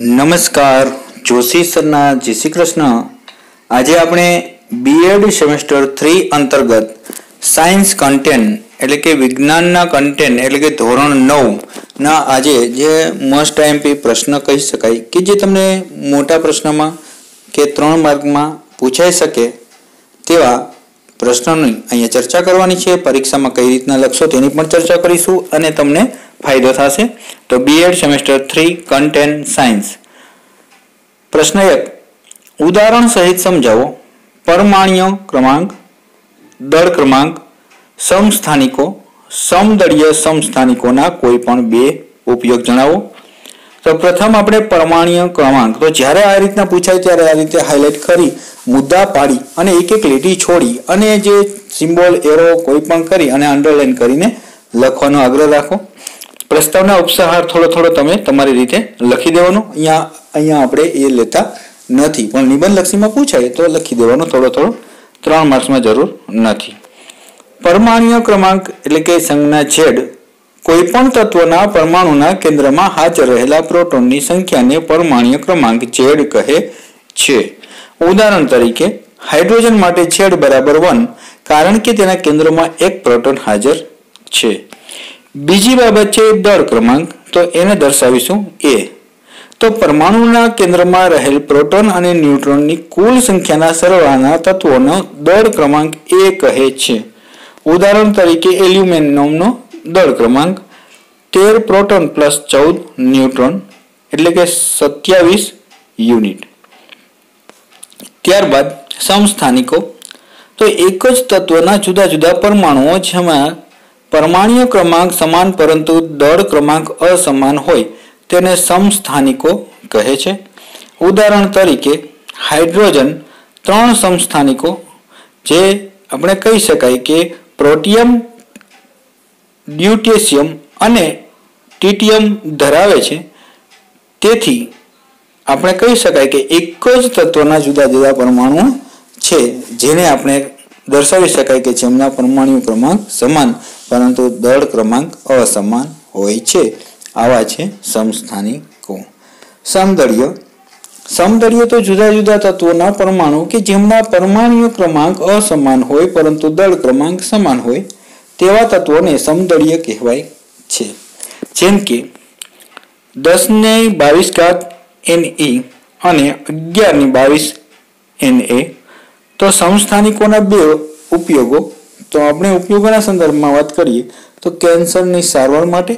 નમસ્કાર, જોશી સરના જય શ્રી કૃષ્ણ. આજે આપણે બીએડ સેમેસ્ટર 3 અંતર્ગત સાયન્સ કન્ટેન્ટ એટલે કે વિજ્ઞાનના કન્ટેન્ટ એટલે કે ધોરણ 9 ના આજે જે મોસ્ટ આઈએમપી પ્રશ્ન કહી શકાય કે જે તમને મોટા પ્રશ્નમાં કે 3 માર્કમાં પૂછાઈ શકે તેવા પ્રશ્નોની અહીંયા ચર્ચા કરવાની છે. પરીક્ષામાં કઈ રીતના લખશો તેની પણ ચર્ચા કરીશું અને તમને ફાયદો થશે. તો બીએડ સેમેસ્ટર 3 કન્ટેન્ટ સાયન્સ. પ્રશ્ન 1, ઉદાહરણ સહિત સમજાવો. પરમાણ્વીય ક્રમાંક, દળ ક્રમાંક, સમસ્થાનિકો, સમદળીય સમસ્થાનિકોના કોઈ પણ બે ઉપયોગ જણાવો. તો પ્રથમ આપણે પરમાણ્વીય ક્રમાંક. તો જ્યારે આ રીતના પૂછાય ત્યારે આ રીતે હાઇલાઇટ કરી મુદ્દા પાડી અને એક એક લીટી છોડી અને જે સિમ્બોલ એરો કોઈ પણ કરી અને અંડરલાઈન કરીને લખવાનો આગ્રહ રાખો. પ્રસ્તાવના ઉપસાહાર થોડો તમે તમારી રીતે લખી દેવાનો. અહીંયા આપણે એ લેતા નથી, પણ નિબંધલક્ષીમાં પૂછાય તો લખી દેવાનો થોડો 3 માર્ક્સમાં જરૂર નથી. પરમાણ્વીય ક્રમાંક એટલે કે સંજ્ઞા ઝેડ કોઈ પણ તત્વના પરમાણુના કેન્દ્રમાં હાજર રહેલા પ્રોટોનની સંખ્યાને પરમાણ્વીય ક્રમાંક ઝેડ કહે છે. ઉદાહરણ તરીકે હાઇડ્રોજન માટે ઝેડ બરાબર 1 કારણ કે તેના કેન્દ્રમાં એક પ્રોટોન હાજર છે. બીજી બાબત છે દળ ક્રમાંક. તો એને દર્શાવીશું A. તો પરમાણુના કેન્દ્રમાં રહેલ પ્રોટોન અને ન્યુટ્રોનની કુલ સંખ્યાના સરવાળાના તત્વોનો દળ ક્રમાંક A કહે છે. ઉદાહરણ તરીકે એલ્યુમિનિયમનો દળ ક્રમાંક 13 પ્રોટોન પ્લસ 14 ન્યુટ્રોન એટલે કે 27 યુનિટ. ત્યારબાદ સમસ્થાનિકો. તો એક જ તત્વના જુદા જુદા પરમાણુઓ જેમાં પરમાણ્વીય ક્રમાંક સમાન પરંતુ દળ ક્રમાંક અસમાન હોય તેને સમસ્થાનિકો કહે છે. ઉદાહરણ તરીકે હાઇડ્રોજન 3 સમસ્થાનિકો જે આપણે કહી શકાય કે પ્રોટિયમ, ડ્યુટેશિયમ અને ટ્રિટિયમ ધરાવે છે. તેથી આપણે કહી શકાય કે એક જ તત્વના જુદા જુદા પરમાણુ છે જેને આપણે દર્શાવી શકાય કે જેમના પરમાણુ ક્રમાંક સમાન પરંતુ દળ ક્રમાંક અસમાન હોય છે. આવા છે સમસ્થાનિકો. સમદળીય તો જુદા જુદા તત્વોના પરમાણુ કે જેમના પરમાણુ ક્રમાંક અસમાન હોય પરંતુ દળ ક્રમાંક સમાન હોય તેવા તત્વોને સમદળીય કહેવાય છે. જેમ કે 1022 Ne અને 1122 Na. તો સમસ્થાનિકોના બે ઉપયોગો. તો આપણે ઉપયોગોના સંદર્ભમાં વાત કરીએ તો કેન્સરની સારવાર માટે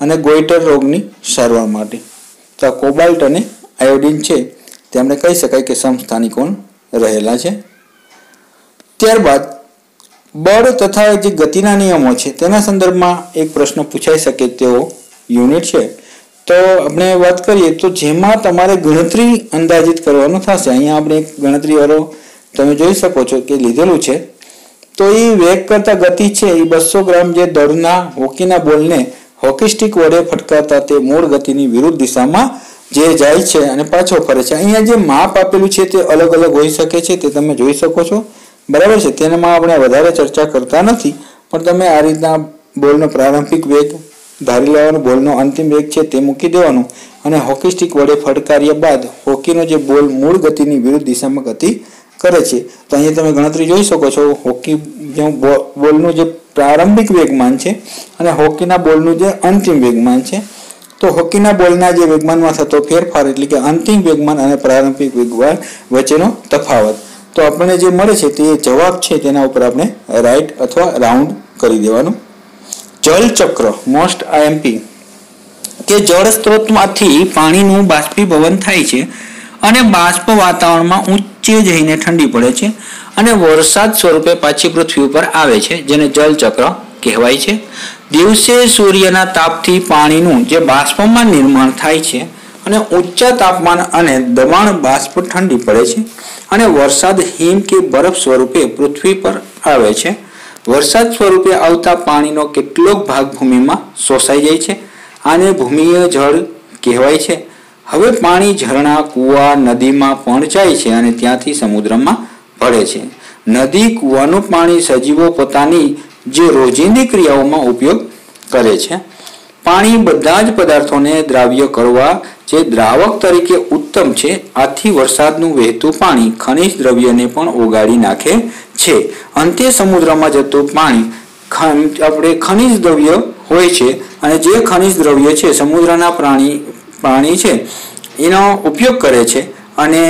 અને ગોઈટર રોગની સારવાર માટે. તો કોબાલ્ટ અને આયોડિન છે તે આપણે કહી શકાય કે સમસ્થાનિકો રહેલા છે. ત્યારબાદ બળ તથા જે ગતિના નિયમો છે તેના સંદર્ભમાં એક પ્રશ્ન પૂછાઈ શકે તેવો યુનિટ છે. તો આપણે વાત કરીએ તો જેમાં તમારે ગણતરી અંદાજિત કરવાનું થશે. અહીંયા આપણે એક ગણતરી વાળો તમે જોઈ શકો છો કે લીધેલું છે. તો એ વેગ કરતા ગતિ છે એ 200 ગ્રામ જે દળના હોકીના બોલને હોકી સ્ટિક વડે ફટકારતા તે મૂળ ગતિની વિરુદ્ધ દિશામાં જે જાય છે અને પાછો ફરે છે. અહીંયા જે માપ આપેલું છે તે અલગ અલગ હોઈ શકે છે તે તમે જોઈ શકો છો, બરાબર છે. તેમાં આપણે વધારે ચર્ચા કરતા નથી, પણ તમે આ રીતના બોલનો પ્રારંભિક વેગ ધારી લેવાનો, બોલનો અંતિમ વેગ છે તે મૂકી દેવાનું અને હોકી સ્ટિક વડે ફટકાર્યા બાદ હોકીનો જે બોલ મૂળ ગતિની વિરુદ્ધ દિશામાં ગતિ કરે છે. તો અહીંયા તમે ગણતરી જોઈ શકો છો. હોકી બોલનું જે પ્રારંભિક વેગમાન છે અને હોકીના બોલનું જે અંતિમ વેગમાન છે. તો હોકીના બોલના જે વેગમાનમાં થતો ફેરફાર એટલે કે અંતિમ વેગમાન અને પ્રારંભિક વેગમાન વચ્ચેનો તફાવત. તો આપણને જે મળે છે તે જવાબ છે તેના ઉપર આપણે રાઈટ અથવા રાઉન્ડ કરી દેવાનું. જળચક્ર મોસ્ટ આઈએમપી કે જળ સ્ત્રોતમાંથી પાણીનું બાષ્પીભવન થાય છે અને બાષ્પ વાતાવરણમાં ઊંચે જઈને ઠંડી પડે છે અને વરસાદ સ્વરૂપે પાછી પૃથ્વી ઉપર આવે છે, જેને જળચક્ર કહેવાય છે. દિવસે સૂર્યના તાપથી પાણીનું જે બાષ્પમાં નિર્માણ થાય છે અને ઊંચા તાપમાન અને દબાણ બાષ્પ ઠંડી પડે છે અને વરસાદ હિમ કે બરફ સ્વરૂપે પૃથ્વી પર આવે છે. વરસાદ સ્વરૂપે આવતા પાણીનો કેટલોક ભાગ ભૂમિમાં શોષાઈ જાય છે. આને ભૂમિય જળ કહેવાય છે. હવે પાણી ઝરણા, કૂવા, નદીમાં પણ જાય છે અને ત્યાંથી સમુદ્રમાં ભળે છે. નદી, કૂવાનું પાણી સજીવો પોતાની જે રોજિંદી ક્રિયાઓમાં ઉપયોગ કરે છે. પાણી બધા જ પદાર્થોને દ્રાવ્ય કરવા જે દ્રાવક તરીકે ઉત્તમ છે, આથી વરસાદનું વહેતું પાણી ખનિજ દ્રવ્યને પણ ઓગાળી નાખે છે. અંતે સમુદ્રમાં જતું પાણી આપણે ખનિજ દ્રવ્ય હોય છે અને જે ખનિજ દ્રવ્ય છે સમુદ્રના પાણી છે એનો ઉપયોગ કરે છે અને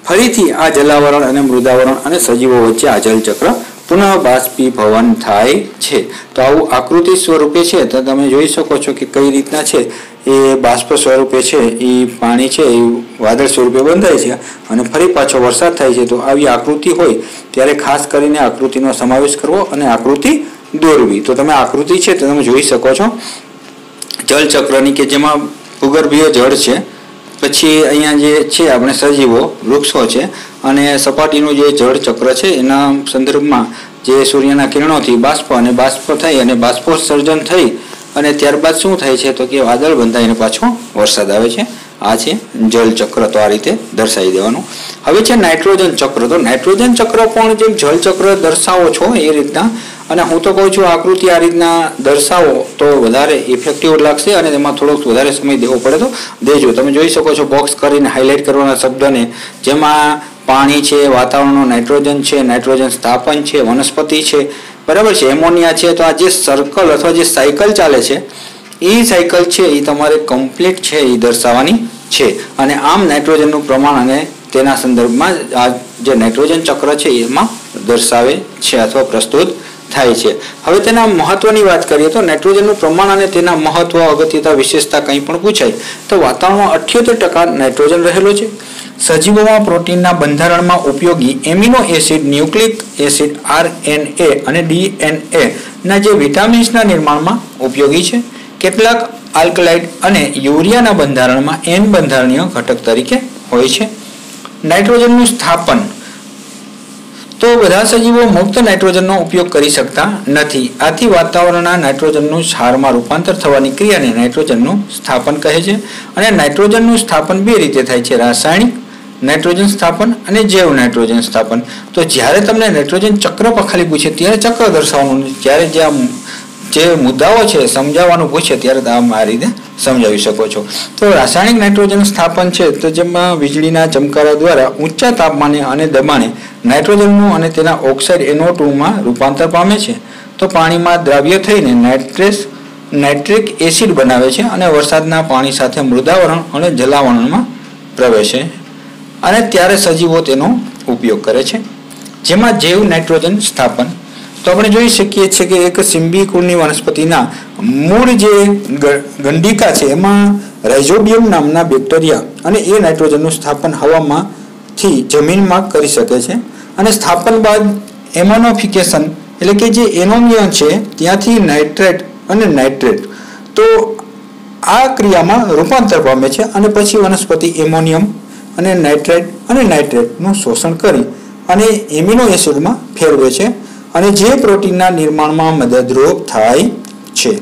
ફરીથી આ જલાવરણ અને મૃદાવરણ અને સજીવો વચ્ચે આ જલચક્ર પુનઃ બાષ્પીભવન થાય છે. તો આવું આકૃતિ સ્વરૂપે છે તો તમે જોઈ શકો છો કે કઈ રીતના છે એ બાષ્પ સ્વરૂપે છે એ પાણી છે એ વાદળ સ્વરૂપે બંધાય છે અને ફરી પાછો વરસાદ થાય છે. તો આવી આકૃતિ હોય ત્યારે ખાસ કરીને આકૃતિનો સમાવેશ કરવો અને આકૃતિ દોરવી. તો તમે આકૃતિ છે તો તમે જોઈ શકો છો જલચક્રની કે જેમાં ભૂગર્ભીય જળ છે, પછી અહીંયા જે છે આપણે સજીવો વૃક્ષો છે અને સપાટીનું જે જળ ચક્ર છે એના સંદર્ભમાં જે સૂર્યના કિરણોથી બાષ્પ અને બાષ્પ થઈ અને બાષ્પોત્સર્જન થઈ અને ત્યારબાદ શું થાય છે તો કે વાદળ બંધાઈને પાછો વરસાદ આવે છે. આ છે જળ ચક્ર. તો આ રીતે દર્શાવી દેવાનું. હવે છે નાઇટ્રોજન ચક્ર. તો નાઇટ્રોજન ચક્ર પણ જેમ જળ ચક્ર દર્શાવો છો એ રીતના, અને હું તો કહું છું આકૃતિ આ રીતના દર્શાવો તો વધારે ઇફેક્ટિવ લાગશે અને તેમાં થોડોક વધારે સમય દેવો પડે તો દેજો. તમે જોઈ શકો છો બોક્સ કરીને હાઇલાઇટ કરવાના શબ્દને, જેમાં પાણી છે, વાતાવરણનો નાઇટ્રોજન છે, નાઇટ્રોજન સ્થાપન છે, વનસ્પતિ છે, બરાબર છે, એમોનિયા છે. તો આ જે સર્કલ અથવા જે સાયકલ ચાલે છે એ સાયકલ છે એ તમારે કમ્પ્લીટ છે એ દર્શાવવાની છે. અને આમ નાઇટ્રોજનનું પ્રમાણ અને તેના સંદર્ભમાં આ જે નાઇટ્રોજન ચક્ર છે એમાં દર્શાવે છે અથવા પ્રસ્તુત થાય છે. હવે તેના મહત્વની વાત કરીએ તો નાઇટ્રોજનનું પ્રમાણ અને તેના મહત્વ, અગત્યતા, વિશેષતા કંઈ પણ પૂછાય તો વાતાવરણમાં 78% નાઇટ્રોજન રહેલો છે. સજીવોમાં પ્રોટીનના બંધારણમાં ઉપયોગી amino acid, nucleic acid, RNA અને DNA ના જે વિટામિન્સના નિર્માણમાં ઉપયોગી છે. કેટલાક આલ્કલાઇડ અને યુરિયાના બંધારણમાં N બંધારણીય ઘટક તરીકે હોય છે. નાઇટ્રોજનનું સ્થાપન. તો બધા સજીવો મુક્ત નાઇટ્રોજનનો ઉપયોગ કરી શકતા નથી. આથી વાતાવરણના નાઇટ્રોજનનું ક્ષારમાં રૂપાંતર થવાની ક્રિયાને નાઇટ્રોજનનું સ્થાપન કહે છે. અને નાઇટ્રોજનનું સ્થાપન બે રીતે થાય છે: રાસાયણિક નાઇટ્રોજન સ્થાપન અને જૈવ નાઇટ્રોજન સ્થાપન. તો જ્યારે તમને નાઇટ્રોજન ચક્ર ખાલી પૂછે ત્યારે ચક્ર દર્શાવવાનું, જ્યારે જે મુદ્દાઓ છે સમજાવવાનું પૂછે ત્યારે તમે આ રીતે સમજાવી શકો છો. તો રાસાયણિક નાઇટ્રોજન સ્થાપન છે તો જેમાં વીજળીના ચમકારા દ્વારા ઊંચા તાપમાને અને દબાણે નાઇટ્રોજનનું અને તેના ઓક્સાઇડ NO2માં રૂપાંતર પામે છે. તો પાણીમાં દ્રાવ્ય થઈને નાઇટ્રિક એસિડ બનાવે છે અને વરસાદના પાણી સાથે મૃદાવરણ અને જલાવરણમાં પ્રવેશે અને ત્યારે સજીવો તેનો ઉપયોગ કરે છે. જેમાં જૈવ નાઇટ્રોજન સ્થાપન. તો આપણે જોઈ શકીએ છીએ કે એક સિમ્બી કુળની વનસ્પતિના મૂળ જે ગંડિકા છે એમાં રાઇઝોબિયમ નામના બેક્ટેરિયા અને એ નાઇટ્રોજનનું સ્થાપન હવામાંથી જમીનમાં કરી શકે છે. અને સ્થાપન બાદ એમોનોફિકેશન એટલે કે જે એમોનિયા છે ત્યાંથી નાઇટ્રેટ અને નાઇટ્રેટ, તો આ ક્રિયામાં રૂપાંતર પામે છે અને પછી વનસ્પતિ એમોનિયમ અને નાઇટ્રેટનું શોષણ કરી અને એમિનો એસિડમાં ફેરવે છે અને જે પ્રોટીનના નિર્માણમાં મદદરૂપ થાય છે.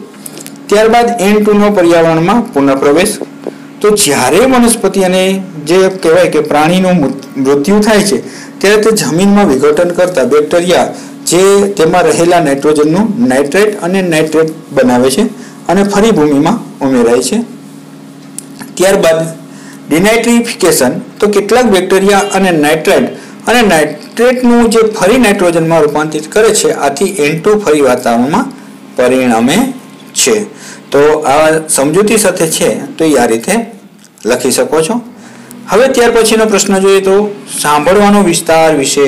ત્યારબાદ N2નો પર્યાવરણમાં પુનઃપ્રવેશ. તો જ્યારે વનસ્પતિ અને જે કહેવાય કે પ્રાણીનું મૃત્યુ થાય છે ત્યારે તે જમીનમાં વિઘટન કરતા બેક્ટેરિયા જે તેમાં રહેલા નાઇટ્રોજનનું નાઇટ્રેટ અને નાઇટ્રેટ બનાવે છે અને ફરી ભૂમિમાં ઉમેરાય છે. ત્યારબાદ ડિનાઇટ્રિફિકેશન. તો કેટલાક બેક્ટેરિયા અને નાઇટ્રેટનું જે ફરી નાઇટ્રોજનમાં રૂપાંતરિત કરે છે, આથી N2 ફરી વાતાવરણમાં પરિણમે છે. તો આ સમજૂતી સાથે છે તો એ આ રીતે લખી શકો છો. હવે ત્યાર પછીનો પ્રશ્ન જોઈએ તો સાંભળવાનો વિસ્તાર વિશે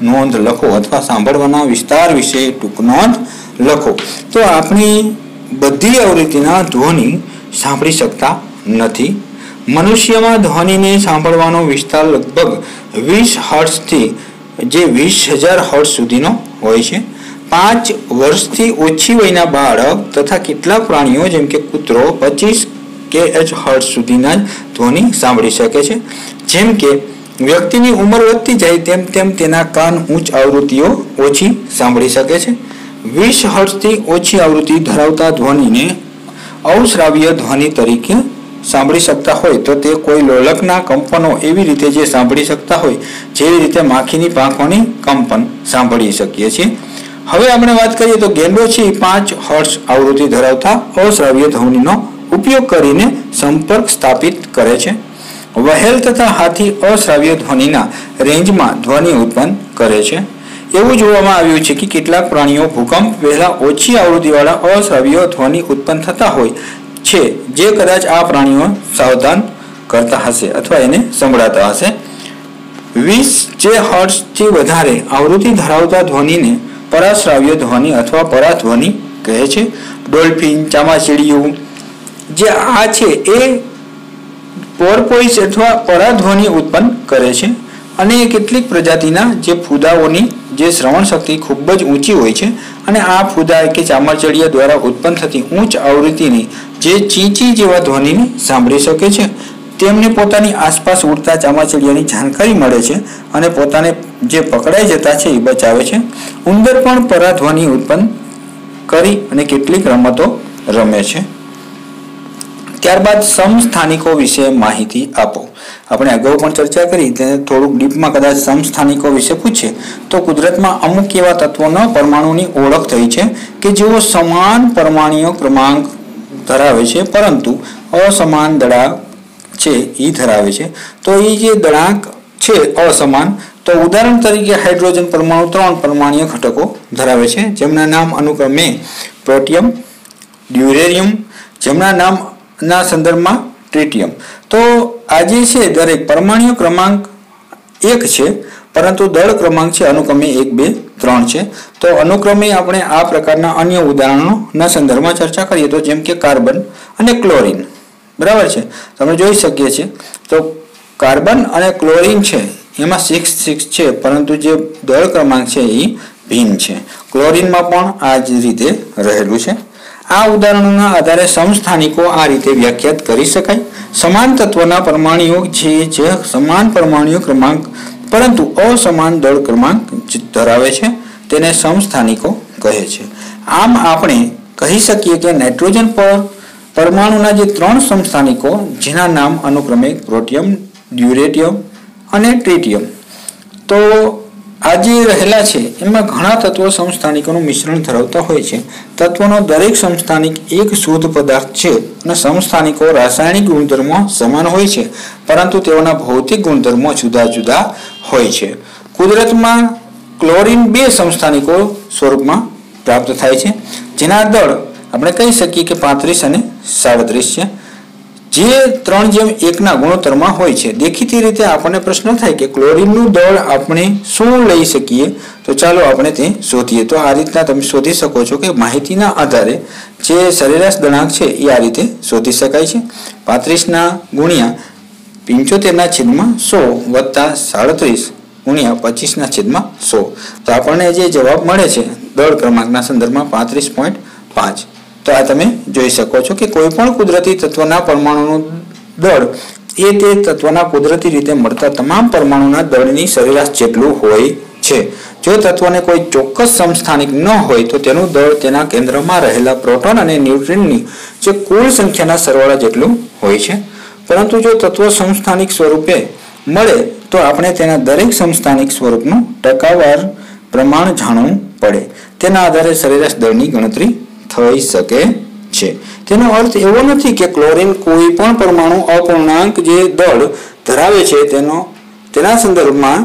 નોંધ લખો અથવા સાંભળવાના વિસ્તાર વિશે ટૂંક નોંધ લખો. તો આપણી બધી આવૃત્તિના ધ્વનિ સાંભળી શકતા નથી. મનુષ્યમાં ધ્વનિને સાંભળવાનો વિસ્તાર લગભગ 20 હર્ટ્ઝથી જે 20,000 હર્ટ્ઝ સુધીનો હોય છે. 5 વર્ષથી ઓછી વયના બાળક તથા કેટલાક પ્રાણીઓ જેમ કે કૂતરો 25 kHz સુધીના ધ્વનિ સાંભળી શકે છે. જેમ કે વ્યક્તિની ઉંમર વધતી જાય તેમ તેમ તેના કાન ઉચ્ચ આવૃત્તિઓ ઓછી સાંભળી શકે છે. 20 હર્ટ્ઝથી ઓછી આવૃત્તિ ધરાવતા ધ્વનિને અવશ્રાવ્ય ધ્વનિ તરીકે સાંભળી શકતા હોય તો તે કોઈ લોલકના કંપનો એવી રીતે જે સાંભળી શકતા હોય જેવી રીતે માખીની પાંખોની કંપન સાંભળી શકીએ છીએ. હવે આપણે વાત કરીએ તો ગેંડો છે 5 હર્ટ્ઝ આવૃત્તિ ધરાવતા અશ્રાવ્ય ધ્વનિનો ઉપયોગ કરીને સંપર્ક સ્થાપિત કરે છે। વહેલ તથા હાથી અશ્રાવ્ય ધ્વનિના રેન્જમાં ધ્વનિ ઉત્પન્ન કરે છે। એવું જોવામાં આવ્યું છે કે કેટલાક પ્રાણીઓ ભૂકંપ પહેલા ઓછી આવૃત્તિવાળા અશ્રાવ્ય ધ્વનિ ઉત્પન્ન થતા હોય છે, જે કદાચ આ પ્રાણીઓ સાવધાન કરતા હશે અથવા એને સંભળાતા હશે। 20 જે હર્ટ્ઝથી વધારે આવૃત્તિ ધરાવતા ધ્વનિને પરાશ્રાવ્ય ધ્વનિ અથવા પરાધ્વનિ કહે છે। ડોલ્ફિન, ચામાચીડિયું જે આ છે એ પોર્પોઇસ અથવા પરાધ્વનિ ઉત્પન્ન કરે છે અને કેટલીક પ્રજાતિના જે ફૂદાઓની જે શ્રવણ શક્તિ ખૂબ જ ઊંચી હોય છે અને આ ફૂદા કે ચામાચીડિયા દ્વારા ઉત્પન્ન થતી ઉચ્ચ આવૃત્તિની જે ચીંચી જેવા ધ્વનિને સાંભળી શકે છે। તેમને પોતાની આસપાસ ઉડતા ચામાચીડિયાની જાણકારી મળે છે અને પોતાને જે પકડાઈ જતા છે એ બચાવે છે। ઉંદર પણ પરાધ્વનિ ઉત્પન્ન કરી અને કેટલીક રમતો રમે છે। ત્યારબાદ સમસ્થાનિકો વિશે માહિતી આપો। આપણે અગાઉ પણ ચર્ચા કરી તેને થોડુંક ડીપમાં કદાચ સમસ્થાનિકો વિશે પૂછે તો કુદરતમાં અમુક એવા તત્વોના પરમાણુની ઓળખ થઈ છે કે જેઓ સમાન પરમાણુય ક્રમાંક ધરાવે છે પરંતુ અસમાન દળાંક છે એ ધરાવે છે। તો એ જે દળાંક છે અસમાન, તો ઉદાહરણ તરીકે હાઇડ્રોજન પરમાણુ 3 પરમાણુય ઘટકો ધરાવે છે જેમના નામ અનુક્રમે પ્રોટિયમ, ડ્યુરેરિયમ, જેમના નામના સંદર્ભમાં ટ્રિટિયમ। તો આ જે છે દરેક પરમાણુય ક્રમાંક 1 છે પરંતુ દળ ક્રમાંક છે અનુક્રમે 1, 2, 3 છે। તો અનુક્રમે આપણે આ પ્રકારના અન્ય ઉદાહરણોના સંદર્ભમાં ચર્ચા કરીએ તો જેમ કે કાર્બન અને ક્લોરીન, બરાબર છે, તમે જોઈ શકીએ છીએ। તો કાર્બન અને ક્લોરીન છે એમાં 6 છે પરંતુ જે દળ ક્રમાંક છે એ ભિન્ન છે। ક્લોરીનમાં પણ આ જ રીતે રહેલું છે। આ ઉદાહરણોના આધારે સમસ્થાનિકો આ રીતે વ્યાખ્યાત કરી શકાય। સમાન તત્વના પરમાણુઓ છે જે સમાન પરમાણુય ક્રમાંક પરંતુ અસમાન દળ ક્રમાંક ધરાવે છે તેને સમસ્થાનિકો કહે છે। આમ આપણે કહી શકીએ કે નાઇટ્રોજન પર પરમાણુના જે 3 સમસ્થાનિકો જેના નામ અનુક્રમે પ્રોટિયમ, ડ્યુરેટિયમ અને ટ્રિટિયમ, તો આ જે રહેલા છે એમાં ઘણા તત્વો સમસ્થાનિકોનું મિશ્રણ ધરાવતા હોય છે। તત્વોનો દરેક સમસ્થાનિક એક શુદ્ધ પદાર્થ છે અને સમસ્થાનિકો રાસાયણિક ગુણધર્મો સમાન હોય છે પરંતુ તેઓના ભૌતિક ગુણધર્મો જુદા જુદા હોય છે। કુદરતમાં ક્લોરીન 2 સમસ્થાનિકો સ્વરૂપમાં પ્રાપ્ત થાય છે જેના દળ આપણે કહી શકીએ કે 35 અને 37 છે, જે 3:1 ગુણોત્તરમાં હોય છે। દેખીતી રીતે આપણને પ્રશ્ન થાય કે ક્લોરીનનું દળ આપણે શું લઈ શકીએ, તો ચાલો આપણે તે શોધીએ। તો આ રીતના તમે શોધી શકો છો કે માહિતીના આધારે જે સરેરાશ દળાંક છે એ આ રીતે શોધી શકાય છે। 35 ગુણ્યા 75/100 વત્તા 37 ગુણ્યા 25/100, તો આપણને જે જવાબ મળે છે દળ ક્રમાંકના સંદર્ભમાં 35.5। તો આ તમે જોઈ શકો છો કે કોઈ પણ કુદરતી તત્વના પરમાણુનું દળ એ તે તત્વના કુદરતી રીતે મળતા તમામ પરમાણુના દળની સરેરાશ જેટલું હોય છે। જો તત્વને કોઈ ચોક્કસ સમસ્થાનિક ન હોય તો તેનું દળ તેના કેન્દ્રમાં રહેલા પ્રોટોન અને ન્યુટ્રોનની જે કુલ સંખ્યાના સરવાળા જેટલું હોય છે। પરંતુ જો તત્વ સમસ્થાનિક સ્વરૂપે મળે તો આપણે તેના દરેક સમસ્થાનિક સ્વરૂપનું ટકાવાર પ્રમાણ જાણવું પડે। તેના આધારે સરેરાશ દળની ગણતરી થઈ શકે છે। તેનો અર્થ એવો નથી કે ક્લોરીન કોઈ પણ પરમાણુ અપૂર્ણાંક જે દળ ધરાવે છે તેના સંદર્ભમાં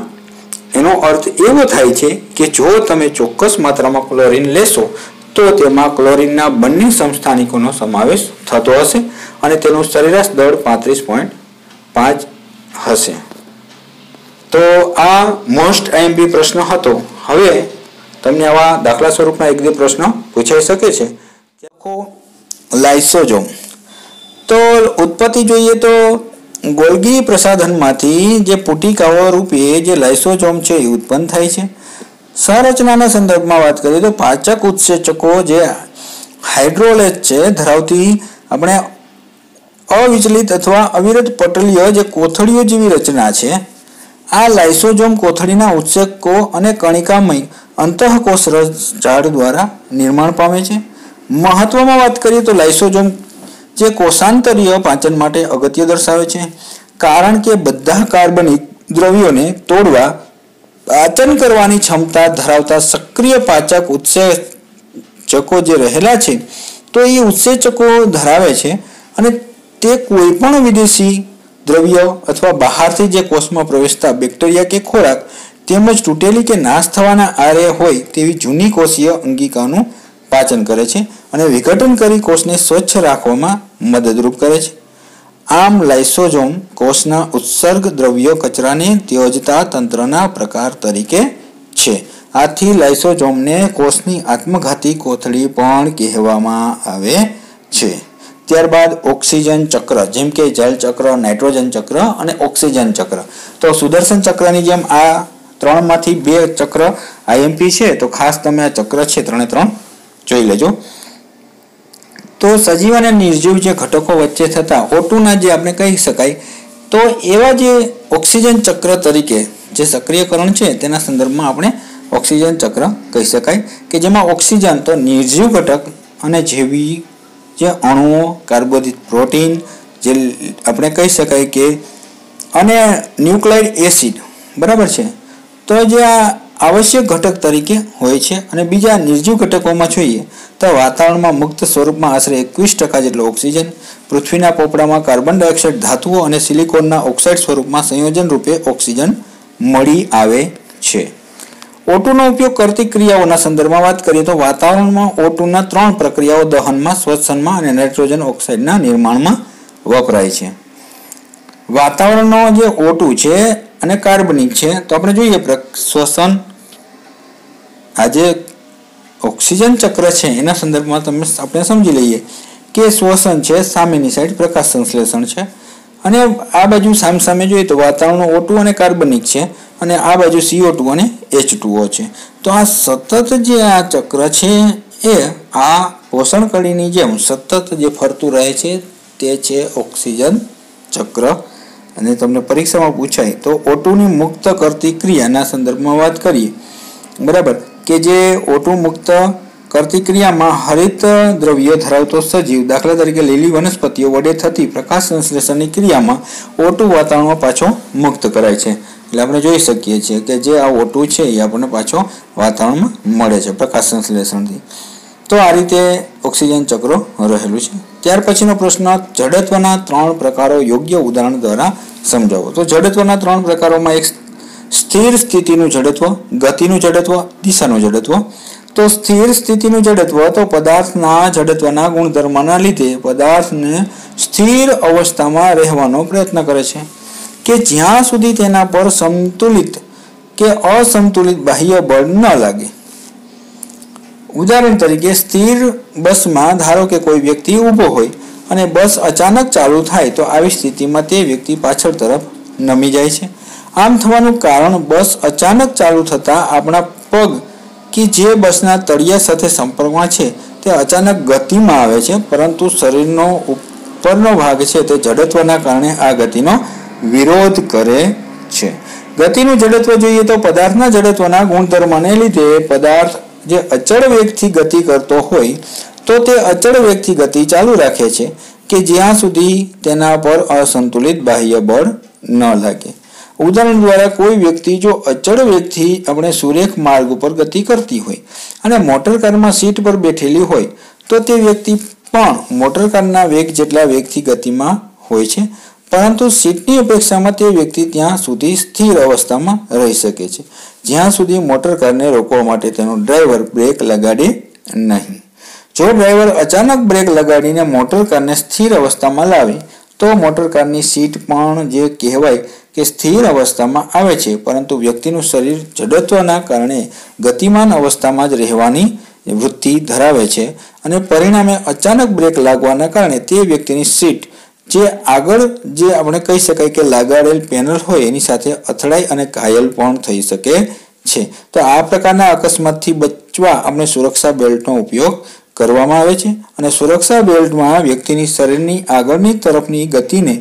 એનો અર્થ એવો થાય છે કે જો તમે ચોક્કસ માત્રામાં ક્લોરીન લેશો તો તેમાં ક્લોરીનના બંને સમસ્થાનિકોનો સમાવેશ થતો હશે અને તેનું સરેરાશ દળ 35.5 હશે। તો આ મોસ્ટ આઈએમપી પ્રશ્ન હતો। હવે તમને આવા દાખલા સ્વરૂપના 1-2 પ્રશ્નો પૂછાઈ શકે છે। લાઇસોસોમ, તો ઉત્પત્તિ જોઈએ તો ગોલ્ગી પ્રસાધનમાંથી જે પુટિકાઓ રૂપે જે લાઇસોસોમ છે એ ઉત્પન્ન થાય છે। સંરચનાના સંદર્ભમાં વાત કરીએ તો પાચક ઉત્સેચકો જે હાઇડ્રોલેઝ છે ધરાવતી આપણે અવિચલિત અથવા અવિરત પટલીય જે કોથળીઓ જેવી રચના છે। આ લાઇસોસોમ કોથળીના ઉત્સેચકો અને કણિકામય અંતઃકોષ ઝાડ દ્વારા નિર્માણ પામે છે। મહત્વમાં વાત કરીએ તો લાઇસોસોમ જે કોષાંતરીય પાચન માટે અગત્ય દર્શાવે છે, કારણ કે બધા કાર્બનિક દ્રવ્યોને તોડવા પાચન કરવાની ક્ષમતા ધરાવતા સક્રિય પાચક ઉત્સેચકો જે રહેલા છે તો એ ઉત્સેચકો ધરાવે છે અને તે કોઈ પણ વિદેશી દ્રવ્ય અથવા બહારથી જે કોષમાં પ્રવેશતા બેક્ટેરિયા કે ખોરાક તેમજ તૂટેલી કે નાશ થવાના આરે હોય તેવી જૂની કોષીય અંગિકાનું પાચન કરે છે અને વિઘટન કરી કોષને સ્વચ્છ રાખવામાં મદદરૂપ કરે છે. આમ લાઇસોઝોમ કોષના ઉત્સર્ગ દ્રવ્યો કચરાને ત્યજતા તંત્રના પ્રકાર તરીકે છે. આથી લાઇસોઝોમને કોષની આત્મઘાતી કોથળી પણ કહેવામાં આવે છે. ત્યારબાદ ઓક્સિજન ચક્ર, જેમ કે જલ ચક્ર, નાઇટ્રોજન ચક્ર અને ઓક્સિજન ચક્ર. તો સુદર્શન ચક્રની જેમ આ ત્રણમાંથી બે ચક્ર આઈએમપી છે, તો ખાસ તમે આ ચક્ર છે 3 જોઈ લેજો. તો સજીવ અને નિર્જીવ જે ઘટકો વચ્ચે થતા O2ના જે આપણે કહી શકાય, તો એવા જે ઓક્સિજન ચક્ર તરીકે જે સક્રિયકરણ છે તેના સંદર્ભમાં આપણે ઓક્સિજન ચક્ર કહી શકાય, કે જેમાં ઓક્સિજન તો નિર્જીવ ઘટક અને જેવી જે અણુઓ, કાર્બોદિત પ્રોટીન, જે આપણે કહી શકાય કે અને ન્યુક્લિક એસિડ, બરાબર છે, તો જે આ આવશ્યક ઘટક તરીકે હોય છે. અને બીજા નિર્જીવ ઘટકોમાં જોઈએ તો વાતાવરણમાં મુક્ત સ્વરૂપમાં આશરે 21% જેટલો ઓક્સિજન, પૃથ્વીના પોપડામાં કાર્બન ડાયોક્સાઇડ ધાતુઓ અને સિલિકોનના ઓક્સાઇડ સ્વરૂપમાં સંયોજન રૂપે ઓક્સિજન મળી આવે છે. O2નો ઉપયોગ કરતી ક્રિયાઓના સંદર્ભમાં વાત કરીએ તો વાતાવરણમાં O2ના 3 પ્રક્રિયાઓ દહનમાં, શ્વસનમાં અને નાઇટ્રોજન ઓક્સાઇડના નિર્માણમાં વપરાય છે. વાતાવરણનો જે O2 છે અને કાર્બનિક છે, તો આપણે જોઈએ શ્વસન, આ જે ઓક્સિજન ચક્ર છે એના સંદર્ભમાં આપણે સમજી લઈએ કે શ્વસન છે સામેની સાઈડ, પ્રકાશ સંશ્લેષણ છે, અને આ બાજુ સામસામે જોઈએ તો વાતાવરણનો O2 અને કાર્બનિક છે અને આ બાજુ CO2 અને H2O છે. તો આ સતત જે આ ચક્ર છે એ આ પોષણ કળીની જેમ સતત જે ફરતું રહે છે તે છે ઓક્સિજન ચક્ર. અને તમને પરીક્ષામાં પૂછાય તો O2ની મુક્ત કરતી ક્રિયાના સંદર્ભમાં વાત કરીએ, બરાબર, કે જે O2 મુક્ત કરતી ક્રિયામાં હરિત દ્રવ્ય ધરાવતો સજીવ, દાખલા તરીકે લીલી વનસ્પતિઓ વડે થતી પ્રકાશ સંશ્લેષણની ક્રિયામાં O2 વાતાવરણમાં પાછો મુક્ત કરાય છે. એટલે આપણે જોઈ શકીએ છીએ કે જે આ O2 છે એ આપણને પાછો વાતાવરણમાં મળે છે પ્રકાશ સંશ્લેષણથી. તો આ રીતે ઓક્સિજન ચક્ર રહેલું છે. ત્યાર પછીનો પ્રશ્ન, જડત્વના 3 પ્રકારો યોગ્ય ઉદાહરણ દ્વારા સમજાવો. તો જડત્વના 3 પ્રકારોમાં એક સ્થિર સ્થિતિનું જડત્વ, ગતિનું જડત્વ, દિશાનું જડત્વ. તો સ્થિર સ્થિતિનું જડત્વ તો પદાર્થના જડત્વના ગુણધર્મના લીધે પદાર્થને સ્થિર અવસ્થામાં રહેવાનો પ્રયત્ન કરે છે કે જ્યાં સુધી તેના પર સંતુલિત કે અસંતુલિત બાહ્ય બળ ન લાગે. ઉદાહરણ તરીકે સ્થિર બસમાં ધારો કે કોઈ વ્યક્તિ ઊભો હોય અને બસ અચાનક ચાલુ થાય તો આવી સ્થિતિમાં તે વ્યક્તિ પાછળ તરફ નમી જાય છે. આમ થવાનું કારણ બસ અચાનક ચાલુ થતાં આપણા પગ કે જે બસના તળિયા સાથે સંપર્કમાં છે તે અચાનક ગતિમાં આવે છે, પરંતુ શરીરનો ઉપરનો ભાગ છે તે જડત્વના કારણે આ ગતિનો વિરોધ કરે છે. ગતિનું જડત્વ જોઈએ તો પદાર્થના જડત્વના ગુણધર્મને લીધે પદાર્થ જે અચળ વેગથી ગતિ કરતો હોય તો તે અચળ વેગથી ગતિ ચાલુ રાખે છે કે જ્યાં સુધી તેના પર અસંતુલિત બાહ્ય બળ ન લાગે. ઉદાહરણ દ્વારા કોઈ વ્યક્તિ જો અચળ વેગથી આપણે સુરેખ માર્ગ ઉપર ગતિ કરતી હોય અને મોટરકારમાં સીટ પર બેઠેલી હોય તો તે વ્યક્તિ પણ મોટરકારના વેગ જેટલા વેગથી ગતિમાં હોય છે, પરંતુ સીટની અપેક્ષામાં તે વ્યક્તિ ત્યાં સુધી સ્થિર અવસ્થામાં રહી શકે છે જ્યાં સુધી મોટરકારને રોકવા માટે તેનો ડ્રાઈવર બ્રેક લગાડે નહીં. જો ડ્રાઈવર અચાનક બ્રેક લગાડીને મોટરકારને સ્થિર અવસ્થામાં લાવે તો મોટરકારની સીટ પણ જે કહેવાય કે સ્થિર અવસ્થામાં આવે છે, પરંતુ વ્યક્તિનું શરીર જડત્વના કારણે ગતિમાન અવસ્થામાં જ રહેવાની વૃત્તિ ધરાવે છે અને પરિણામે અચાનક બ્રેક લાગવાના કારણે તે વ્યક્તિની સીટ જે આગળ જે આપણે કહી શકાય કે લગાડેલ પેનલ હોય એની સાથે અથડાઈ અને ઘાયલ પણ થઈ શકે છે. તો આ પ્રકારના અકસ્માતથી બચવા આપણે સુરક્ષા બેલ્ટનો ઉપયોગ કરવામાં આવે છે અને સુરક્ષા બેલ્ટમાં વ્યક્તિની શરીરની આગળની તરફની ગતિને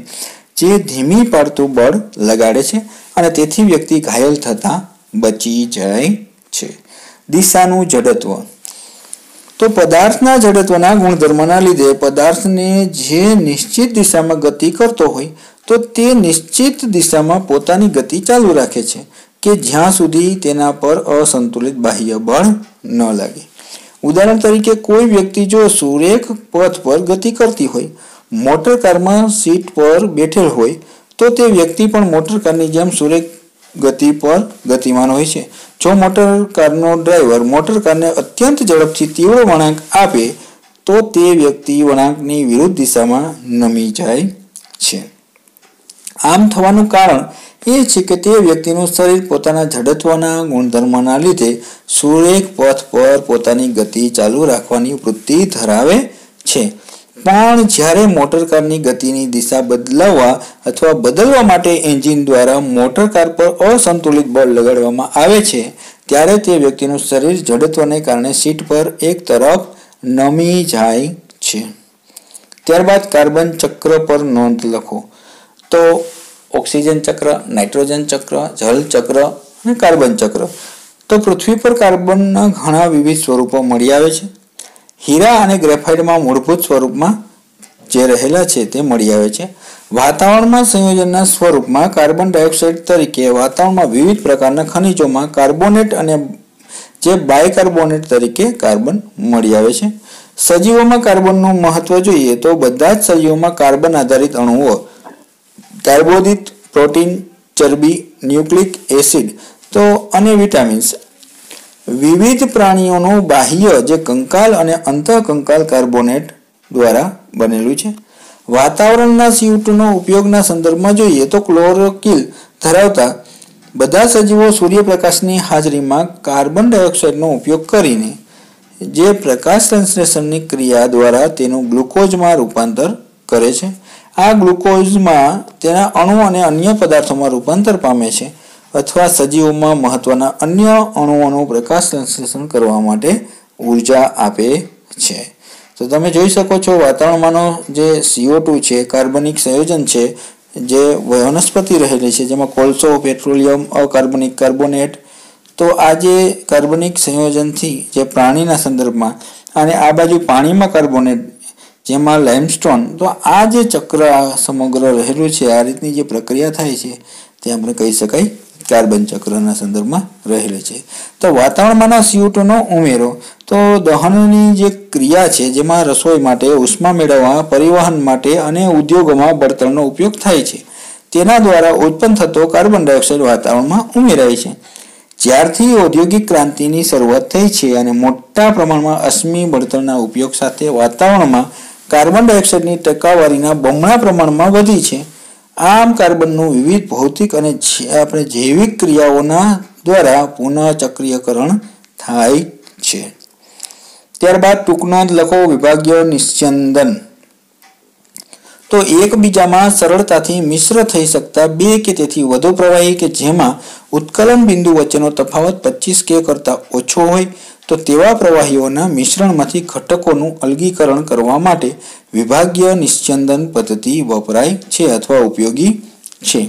જે ધીમી પાડતું બળ લગાડે છે અને તેથી વ્યક્તિ ઘાયલ થતા બચી જાય છે. દિશાનું જડત્વ તો પદાર્થના જડત્વના ગુણધર્મના લીધે પદાર્થને જે નિશ્ચિત દિશામાં ગતિ કરતો હોય તો તે નિશ્ચિત દિશામાં પોતાની ગતિ ચાલુ રાખે છે કે જ્યાં સુધી તેના પર અસંતુલિત બાહ્ય બળ ન લાગે. ઉદાહરણ તરીકે કોઈ વ્યક્તિ જો સુરેખ પથ પર ગતિ કરતી હોય મોટર કારમાં સીટ પર બેઠેલ હોય તો તે વ્યક્તિ પણ મોટર કારની જેમ સુરેખ ગતિ પર ગતિમાન હોય છે. જો મોટર કારનો ડ્રાઈવર મોટર કારને અત્યંત ઝડપથી તીવ્ર વળાંક આપે તો તે વ્યક્તિ વળાંકની વિરુદ્ધ દિશામાં નમી જાય છે. આમ થવાનું કારણ એ છે કે તે વ્યક્તિનું શરીર પોતાના જડત્વના ગુણધર્મના લીધે સુરેખ પથ પર પોતાની ગતિ ચાલુ રાખવાની વૃત્તિ ધરાવે છે. પણ જ્યારે મોટર કારની ગતિની દિશા બદલાવવા અથવા બદલવા માટે એન્જિન દ્વારા મોટર કાર પર અસંતુલિત બળ લગાડવામાં આવે છે ત્યારે તે વ્યક્તિનું શરીર જડત્વને કારણે સીટ પર એક તરફ નમી જાય છે. ત્યારબાદ કાર્બન ચક્ર પર નોંધ લખો. તો ઓક્સિજન ચક્ર, નાઇટ્રોજન ચક્ર, જલ ચક્ર અને કાર્બન ચક્ર. તો પૃથ્વી પર કાર્બનના ઘણા વિવિધ સ્વરૂપો મળી આવે છે. હીરા અને ગ્રેફાઇટમાં મૂળભૂત સ્વરૂપમાં જે રહેલા છે તે મળી આવે છે. વાતાવરણમાં સંયોજનના સ્વરૂપમાં કાર્બન ડાયોક્સાઇડ તરીકે વાતાવરણમાં વિવિધ પ્રકારના ખનિજોમાં કાર્બોનેટ અને જે બાયકાર્બોનેટ તરીકે કાર્બન મળી આવે છે. સજીવોમાં કાર્બનનું મહત્વ જોઈએ તો બધા જ સજીવોમાં કાર્બન આધારિત અણુઓ કાર્બોદિત, પ્રોટીન, ચરબી, ન્યુક્લિક એસિડ તો અને વિટામિન્સ. વિવિધ પ્રાણીઓનું બાહ્ય જે કંકાલ અને અંતઃકંકાલ કાર્બોનેટ દ્વારા બનેલું છે. વાતાવરણના CO2નો ઉપયોગના સંદર્ભમાં જોઈએ તો ક્લોરોફિલ ધરાવતા બધા સજીવો સૂર્યપ્રકાશની હાજરીમાં કાર્બન ડાયોક્સાઇડનો ઉપયોગ કરીને જે પ્રકાશ સંશ્લેષણની ક્રિયા દ્વારા તેનું ગ્લુકોઝમાં રૂપાંતર કરે છે. આ ગ્લુકોઝમાં તેના અણુ અને અન્ય પદાર્થોમાં રૂપાંતર પામે છે અથવા સજીવોમાં મહત્વના અન્ય અણુઓનું પ્રકાશ સંશ્લેષણ કરવા માટે ઉર્જા આપે છે. તો તમે જોઈ શકો છો વાતાવરણમાંનો જે CO2 છે કાર્બનિક સંયોજન છે જે વનસ્પતિ રહેલી છે જેમાં કોલસો, પેટ્રોલિયમ, અકાર્બનિક કાર્બોનેટ. તો આ જે કાર્બનિક સંયોજનથી જે પ્રાણીના સંદર્ભમાં અને આ બાજુ પાણીમાં કાર્બોનેટ જેમાં લાઇમસ્ટોન. તો આ જે ચક્ર સમગ્ર રહેલું છે આ રીતની જે પ્રક્રિયા થાય છે તે આપણે કહી શકાય કાર્બન ચક્રના સંદર્ભમાં રહેલી છે. તો વાતાવરણમાંના CO2નો ઉમેરો તો દહનની જે ક્રિયા છે જેમાં રસોઈ માટે, ઉષ્મા મેળવવા, પરિવહન માટે અને ઉદ્યોગોમાં બળતણનો ઉપયોગ થાય છે તેના દ્વારા ઉત્પન્ન થતો કાર્બન ડાયોક્સાઇડ વાતાવરણમાં ઉમેરાય છે. જ્યારથી ઔદ્યોગિક ક્રાંતિની શરૂઆત થઈ છે અને મોટા પ્રમાણમાં અશ્મિ બળતણના ઉપયોગ સાથે વાતાવરણમાં કાર્બન ડાયોક્સાઇડની ટકાવારીના બમણા પ્રમાણમાં વધી છે. આમ કાર્બનનું વિવિધ ભૌતિક અને આપણે જૈવિક ક્રિયાઓના દ્વારા પુનઃચક્રીયકરણ થાય છે. ત્યારબાદ ટૂંકનોંધ લખો. વિભાગીય નિસ્યંદન તો એકબીજામાં સરળતાથી મિશ્ર થઈ શકતા બે કે તેથી વધુ પ્રવાહી કે જેમાં ઉત્કલન બિંદુ વચ્ચેનો તફાવત 25 કે કરતાં ઓછો હોય તો તેવા પ્રવાહીઓના મિશ્રણમાંથી ઘટકોનું અલગીકરણ કરવા માટે વિભાગીય નિસ્યંદન પદ્ધતિ વપરાય છે અથવા ઉપયોગી છે.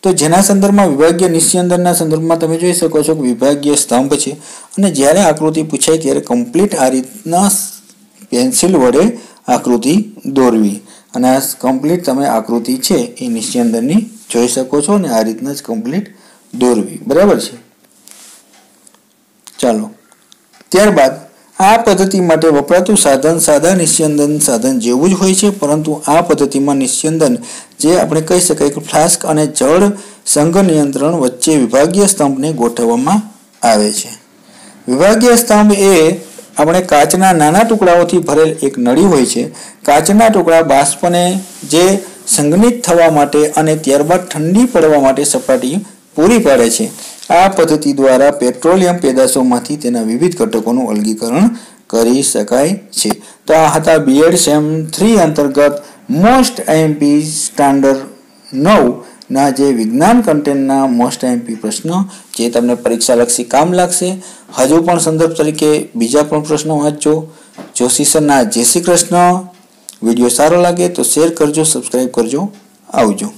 તો જેના સંદર્ભમાં વિભાગીય નિસ્યંદનના સંદર્ભમાં તમે જોઈ શકો છો કે વિભાગીય સ્તંભ છે અને જ્યારે આકૃતિ પૂછાય ત્યારે કમ્પ્લીટ આ રીતના પેન્સિલ વડે આકૃતિ દોરવી અને આ કમ્પ્લીટ તમે આકૃતિ છે એ નિસ્યંદનની જોઈ શકો છો અને આ રીતના જ કમ્પ્લીટ દોરવી. બરાબર છે. ચાલો ત્યારબાદ આ પદ્ધતિ માટે વપરાતું સાધન સાદા નિસ્યંદન સાધન જેવું જ હોય છે પરંતુ આ પદ્ધતિમાં નિસ્યંદન જે આપણે કહી શકાય કે ફ્લાસ્ક અને જળ સંઘ નિયંત્રણ વચ્ચે વિભાગીય સ્તંભને ગોઠવવામાં આવે છે. વિભાગીય સ્તંભ એ આપણે કાચના નાના ટુકડાઓથી ભરેલ એક નળી હોય છે. કાચના ટુકડા બાષ્પને જે સંઘનિત થવા માટે અને ત્યારબાદ ઠંડી પડવા માટે સપાટી પૂરી પાડે છે. આ પદ્ધતિ દ્વારા પેટ્રોલિયમ પેદાશોમાંથી તેના વિવિધ ઘટકોનું અલગીકરણ કરી શકાય છે. તો આ હતા B.Ed. સેમ 3 અંતર્ગત મોસ્ટ IMP સ્ટાન્ડર્ડ 9 ના જે વિજ્ઞાન કન્ટેન્ટના મોસ્ટ IMP પ્રશ્નો જે તમને પરીક્ષાલક્ષી કામ લાગશે. હજુ પણ સંદર્ભ તરીકે બીજા પણ પ્રશ્નો વાંચજો. જોશી સરના જય શ્રી કૃષ્ણ. વિડીયો સારો લાગે તો શેર કરજો, સબસ્ક્રાઈબ કરજો. આવજો.